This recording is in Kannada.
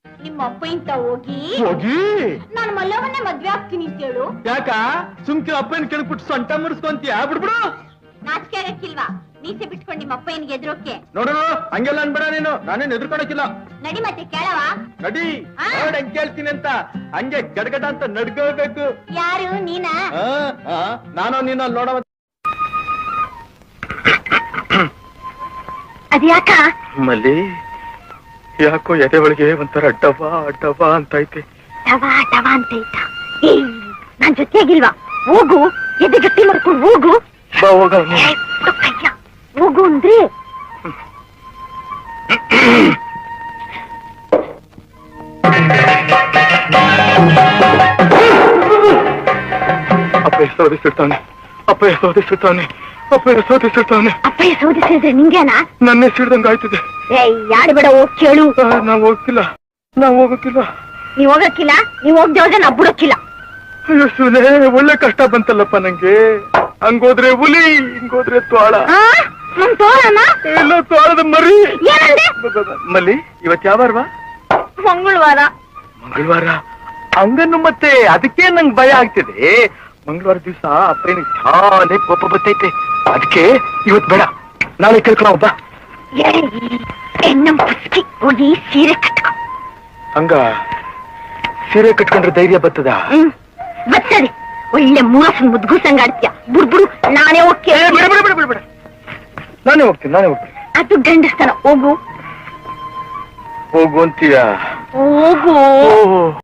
ನಿಮ್ಮ ಅಪ್ಪ ಇಂತ ಹೋಗಿ ಹೋಗಿ ನಾನು ಮಲ್ಲವನ್ನೇ ಮದ್ವೆ ಆಗ್ತೀನಿ ಅಂತ ಹೇಳು. ಯಾಕ ಸುಮ್ಕೆ ಅಪ್ಪನ ಕೆಳಬಿಟ್ಟು ಸೊಂಟ ಮುರಿಸ್ಕೊಂತೀಯ ಬಿಡ್ಬಿಡು. ನಾಚಿಕೆ ಆಗಕ್ಕಿಲ್ವಾ? ನೀಸೆ ಬಿಟ್ಕೊಂಡು ನಿಮ್ಮ ಅಪ್ಪ ಏನಿಗೆ ಎದುರೋಕೆ? ನೋಡು ಹಂಗೆಲ್ಲ ಅನ್ಬೇಡ ನೀನು, ನಾನೇನ್ ಎದುರ್ಕೊಳಕಿಲ್ಲ. ನಡಿ ಮತ್ತೆ ಕೇಳವಾ? ನಡಿ ನೋಡ್ ಹೆಂಗ್ ಕೇಳ್ತೀನಿ ಅಂತ, ಹಂಗೆ ಗಡಗಡ ಅಂತ ನಡ್ಕೋಬೇಕು. ಯಾರು ನೀನಾ? ನಾನು ನೀನು ಅಲ್ಲಿ ನೋಡವ. ಅದ್ಯಾಕ ಮಲ್ಲಿ ಯಾಕೋ ಎದೆ ಒಳಗೆ ಒಂಥರ ಡವಾ ಡವಾ ಅಂತೈತೆ. ಡವಾ ಡವಾ ಅಂತೈತ? ನಾನ್ ಜೊತೆಗಿಲ್ವಾ? ಹೋಗು, ಎದೆ ಗಟ್ಟಿ ಮಾಡ್ಕೊಂಡು ಹೋಗು. ಹೋಗು ಅಂದ್ರೆ ಅಪ್ಪಯ್ಯ ಸೋದಿಸಿರ್ತಾನೆ, ಅಪ್ಪಯ್ಯ ಸೋದಿಸಿರ್ತಾನೆ, ಅಪ್ಪಯ್ಯ ಸೋದಿಸಿರ್ತಾನೆ. ಅಪ್ಪಯ್ಯ ಸೋದಿಸಿದ್ರೆ ನಿಂಗೇನಾ? ನನ್ನೇ ಸಿಡ್ದಂಗ ಆಯ್ತದೆ. ಯಾರು ಬೇಡ ಹೋಗ್ ಕೇಳು. ನಾವ್ ಹೋಗಕ್ಕಿಲ್ಲ, ನಾವ್ ಹೋಗಕ್ಕಿಲ್ಲ. ನೀವ್ ಹೋಗಕ್ಕಿಲ್ಲ? ನೀವ್ ಹೋಗ್ದೆ ಹೋದ್ರೆ ನಾವ್ ಬಿಡಕ್ಕಿಲ್ಲ. ಅಯ್ಯೋ ಸುಲೆ, ಒಳ್ಳೆ ಕಷ್ಟ ಬಂತಲ್ಲಪ್ಪ ನಂಗೆ. ಹಂಗೋದ್ರೆ ಹುಲಿ, ಹಿಂಗೋದ್ರೆ ತೋಳ. ನಮ್ ತೋಳನ? ಇಲ್ಲ, ತೋಳದ ಮರಿ. ಏನಂದೆ? ಮಲ್ಲಿ ಇವತ್ ಯಾವಾರವಾ? ಮಂಗಳವಾರ. ಮಂಗಳವಾರ ಹಂಗನ್ನು ಮತ್ತೆ ಅದಕ್ಕೆ ನಂಗೆ ಭಯ ಆಗ್ತಿದೆ. ಮಂಗಳವಾರ ದಿವಸ ಅಪ್ಪನಿಗೆ ಶಾಲೆ ಕೋಪ ಬರ್ತೈತೆ. ಅದಕ್ಕೆ ಇವತ್ ಬೇಡ, ನಾಳೆ ಕೇಳ್ಕೊಳ ಬಾ. ನಮ್ ಪುಸ್ಕಿ ಹೋಗಿ ಸೀರೆ ಕಟ್ಕೊ. ಹಂಗ ಸೀರೆ ಕಟ್ಕೊಂಡ್ರೆ ಧೈರ್ಯ ಬರ್ತದ? ಬರ್ತದೆ. ಒಳ್ಳೆ ಮೂಸನ್ ಮುದ್ಗುಸಂಗ ಆಡ್ತೀಯ. ಬುಡ್ಬುಡು ನಾನೇ ಹೋಗಿ. ನಾನೇ ಹೋಗ್ತೀನಿ, ನಾನೇ ಹೋಗ್ತೀನಿ. ಅದು ಗಂಡಸ್ತನ. ಹೋಗು ಹೋಗು ಅಂತೀಯ? ಹೋಗು.